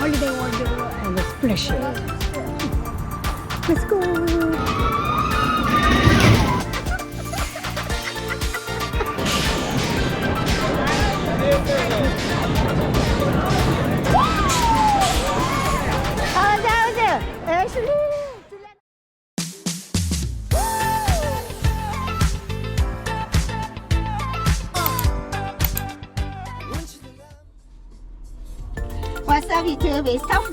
Holiday World and Splashin. Let's go. What's up, YouTube? It's Tough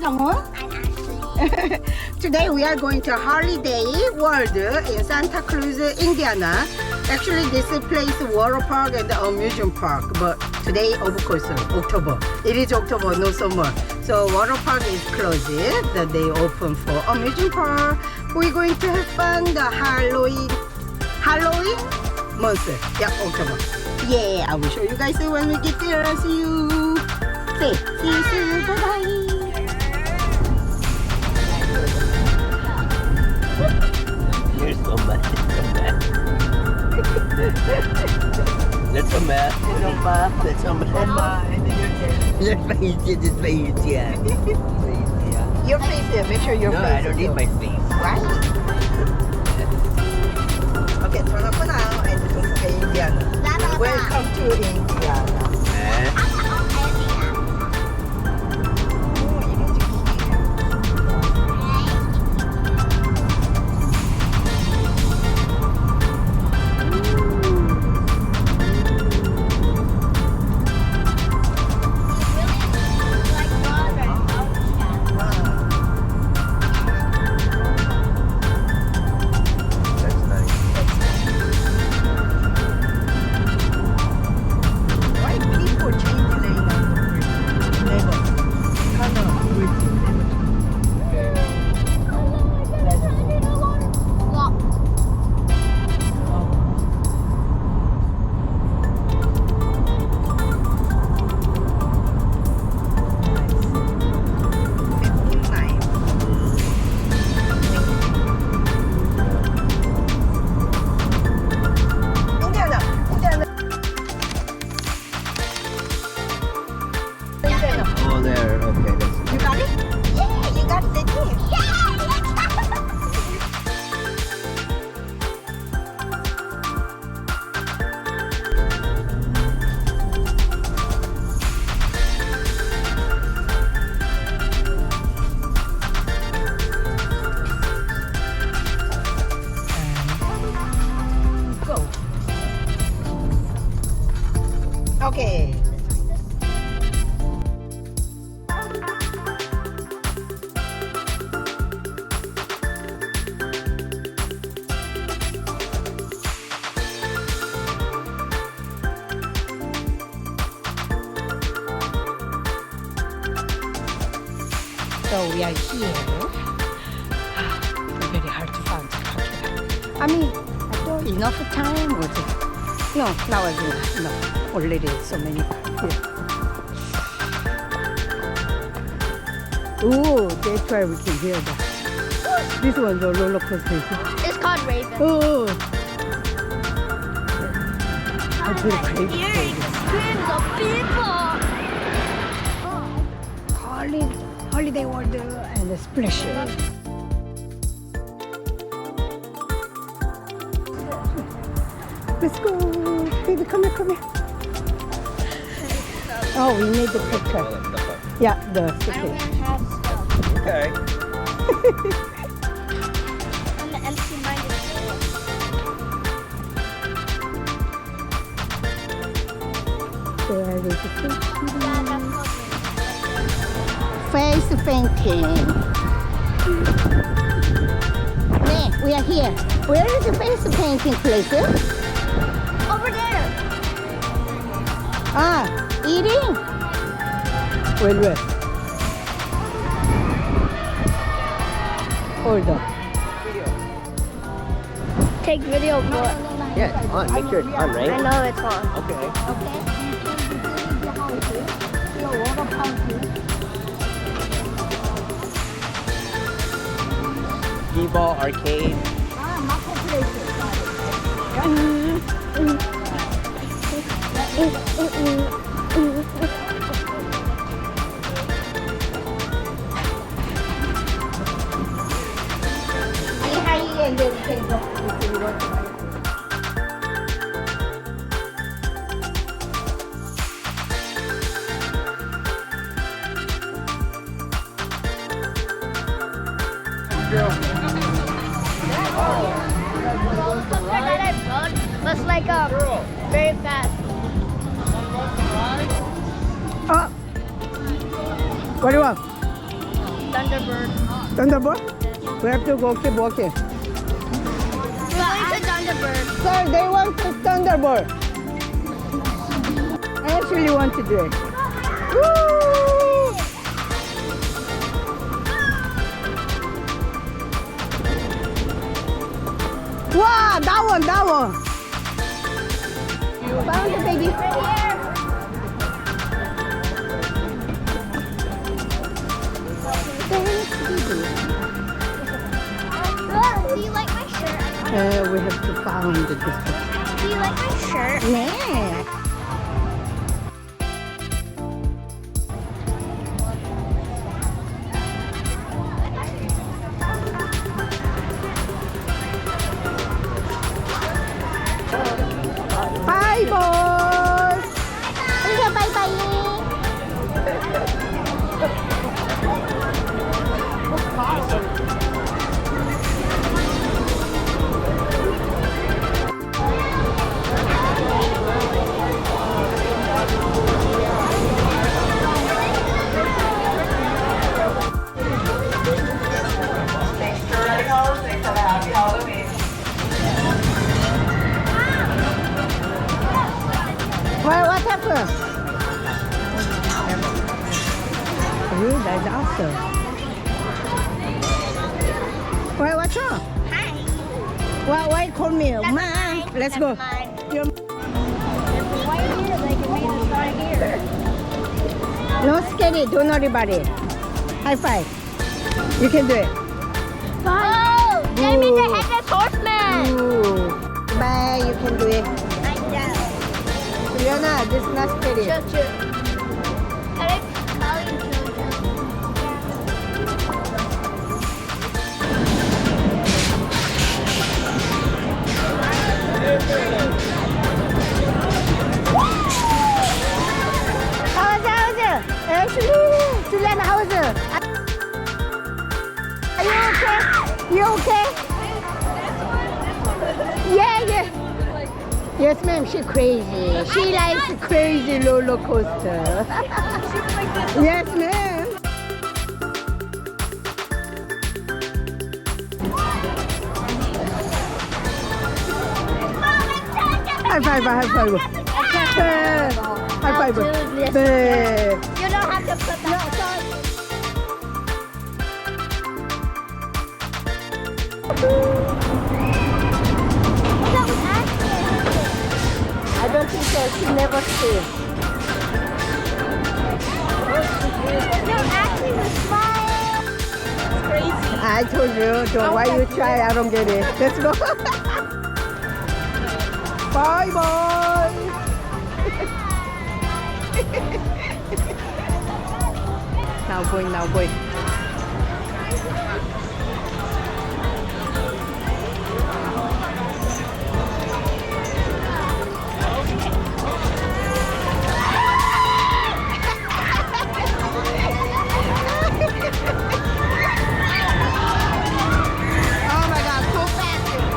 Today we are going to Holiday World in Santa Cruz, Indiana. Actually, this place Waterpark and amusement park, but today, of course, October. It is October, no summer. So Waterpark is closed. The day open for amusement park. We're going to have fun the Halloween month. Yeah, October. Yeah, I will show you guys when we get there. See you. See you soon. Bye bye. You're so mad. That's so mad. That's so mad. Your face is just face, yeah. Your face there. Make sure your face. No, I don't need my face. Right. Okay, turn up now and go to Indiana. Welcome to Indiana. Okay. So we are here. Very hard to find. I mean, I thought enough time was it? No, now I do. No, already so many. Oh, that's why we can hear that. This one's a roller coaster. It's called Raven. Oh, I feel crazy. Hearing screams of people. Holiday World and Splashin. Let's go, baby. Come here. Oh, we need the picture. Yeah, the I sticker. want to have stuff. Okay. I'm the empty-minded There is a picture. Yeah, Face painting. Man, we are here. Where is the face painting place? over there. Ah, eating? Where? Hold on. Take video of what? Yeah, it's on. Make sure it's on, I right? know it's on. Okay. T-ball arcade. and then we can go if you want to. Sometimes I rode, but it's like very fast. Oh! What do you want? Thunderbird. Thunderbird? We have to go keep walking. We're going to Thunderbird. Sir, they want to Thunderbird. I actually want to do it. Woo! Wow, that one. Found it, baby. Do you like my shirt? We have to find this. Do you like my shirt? Yeah. Bye, boys. What happened? Oh, that's awesome. What's wrong? Hi. Why you call me? That's Ma, mine. let's That's go. mine. You're- Why are you like it made us right here? No scary, don't worry about it. High five. You can do it. Oh, that means the Ooh. headless horseman. Ooh. Bye, you can do it. I know. Fiona, this is not scary. Choo-choo. I like calling choo-choo. How's it? Actually, Juliana, how's it? Are you okay? You okay? Yeah. Yes, ma'am, she's crazy. She likes crazy roller coaster. Yes, ma'am. High five. High five. You don't have to put that. That was accident. I don't think so. She never stays. No, actually, the smile. It's crazy. I told you, don't. Why you try? I don't get it. Let's go. Bye, boy. Now going. Oh my God, so fast.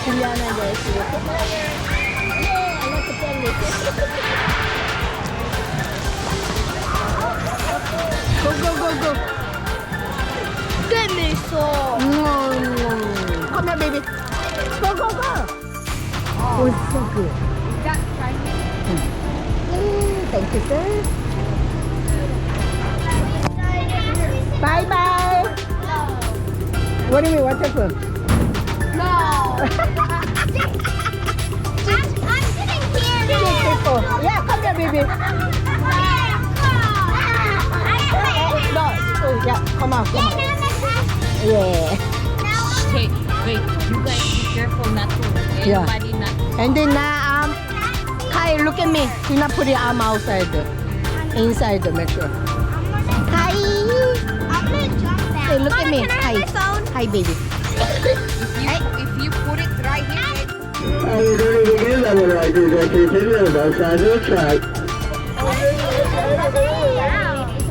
Juliana, yes. Yeah, I like the tennis. Go. Tennis. No. Come here, baby. Go. Oh, it's so good. Thank you, sir. Bye. What do you mean? What happened? No. I'm sitting here People. Yeah, come here, baby. No. Oh, yeah, come on. Yeah. Okay, wait, you guys be careful not to. Yeah. Anybody not. And then Kai, look at me. You're not putting arm outside. Inside the make sure. Hi. I'm gonna jump down. Hey, look at me. Can I have my phone? Hi, baby. If you put it right here, How you doing again? I would like to get you to the outside of the track.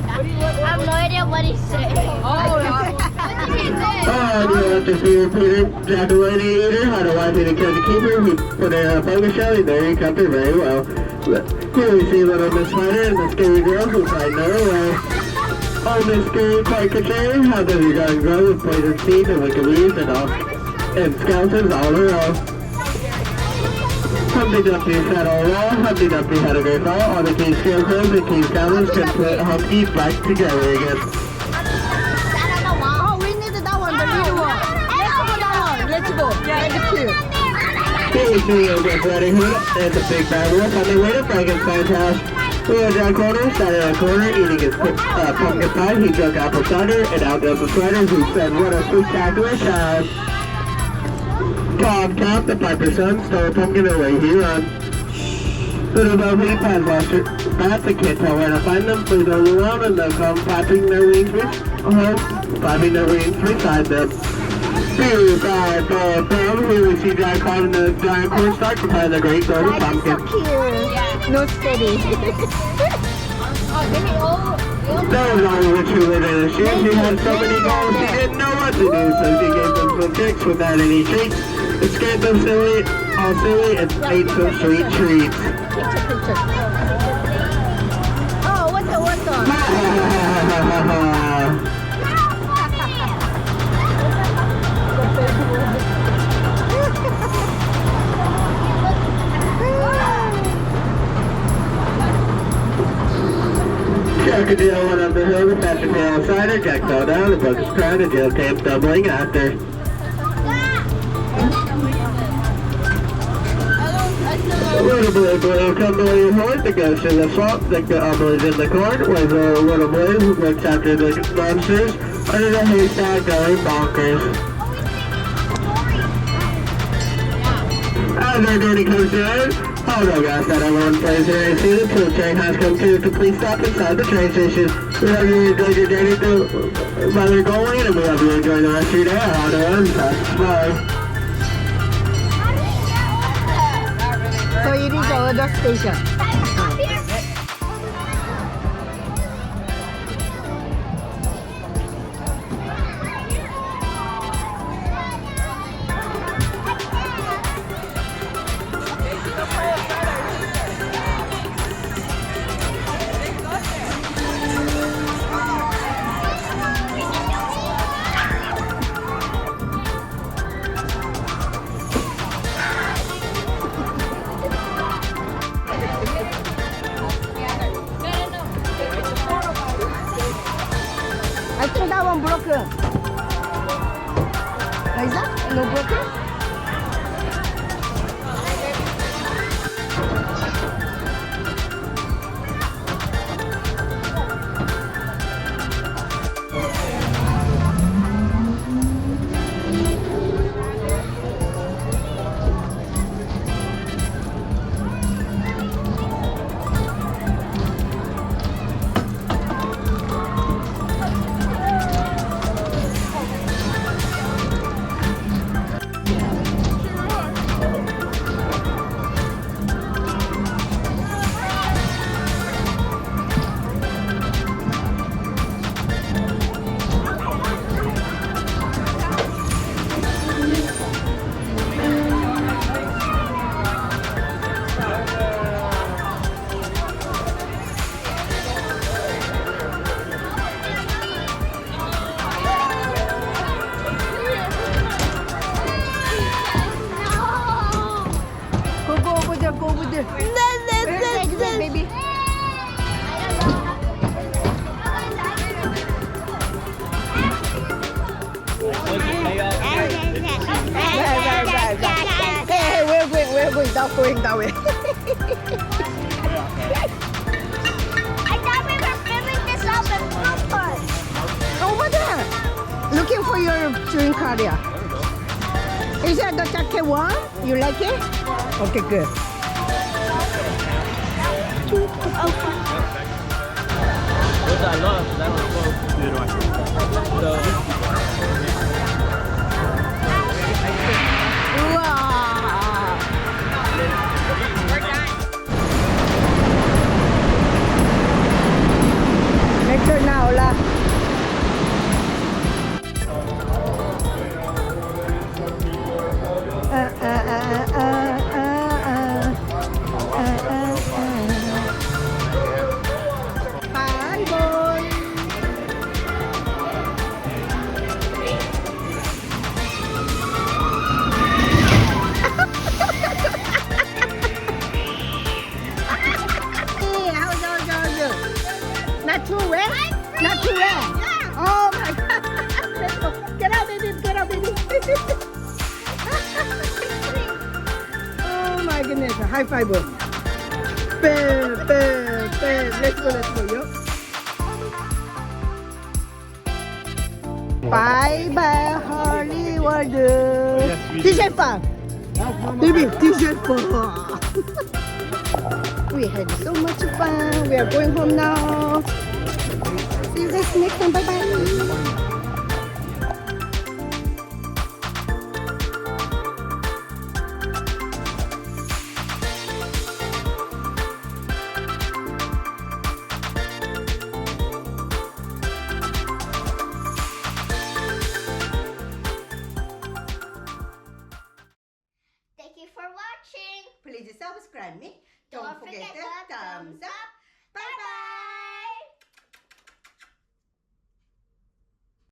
I have no idea what he's saying. oh, What did he say? Oh, do you want to see Peter, JWYao eater? How do I be the catch keeper? He put a focus shell in there. He kept it very well. Here we see little Miss Spider and the scary girl who find no way. Oh, Miss Scary Caricature, how does your gun grow with poison seeds and wicked weeds and all, and skeletons all around? Humpty Dumpty sat all wrong, Humpty Dumpty had a great fall, all the king's scarecrows and king's goblins could put Humpty back together again. Sat on the wall. Oh, we need that one, the little one. Let's go. Let's go. Here we see a Red Riding Hood and the big bad wolf on their way to Frankenstein's house. Little John Corner sat in a corner eating his pumpkin pie. He drank apple cider and out goes the spider who said, "What a spectacular time." Tom, the piper's son, stole a pumpkin away he run. Little Bo-Peep has lost her bats and can't tell where to find them. Please don't around and they'll come flapping their wings beside them. 2, 5, 4, 5. Here we see Jack caught in the giant cornstalk behind the great golden pumpkin. So cute. No steady. That was only when she lived in a ship. She had so many goals she didn't know what to do, so she gave them some tricks without any treats. It scared them silly, all silly, and ate some sweet treats. Picture. Oh, what's the? Crocodile went up the hill to fetch a pail of cider. Jack fell down, the book was crying, and Jill came stumbling after. Little blue, come to your horn, the ghost in the swamp, the omelets in the corn, was a little blue who looks after the monsters under the haystack going bonkers. As our journey comes to an end, oh no gosh, that everyone plays here and see the pool train has come to a complete stop inside the train station. We hope you enjoyed your journey to Mother Goalie, and we hope you enjoy the rest of your day on the run. Bye. So it is other station. I think that one broken. Is that no broken? Go over there. Baby. Hey, we're going that way. I thought we were filming this up in Waterpark. Over there. Looking for your drink area. Is that the jacket one? You like it? Okay, good. I love because I don't float. Neither do I. So, 우와. Lecture na, wala. Hi, boy. Hey, how's it? Not too wet? Not too wet? Oh my God. Let's go. Get out, baby. Get out, baby. Oh my goodness. High five, boy. Bam, bam, bam. Let's go, yo. Bye bye, Hollywood. T-shirt pa. Baby, t-shirt pa. We had so much fun. We are going home now. See you guys next time. Bye bye. Thank you for watching. Please subscribe me. Don't forget the thumbs up.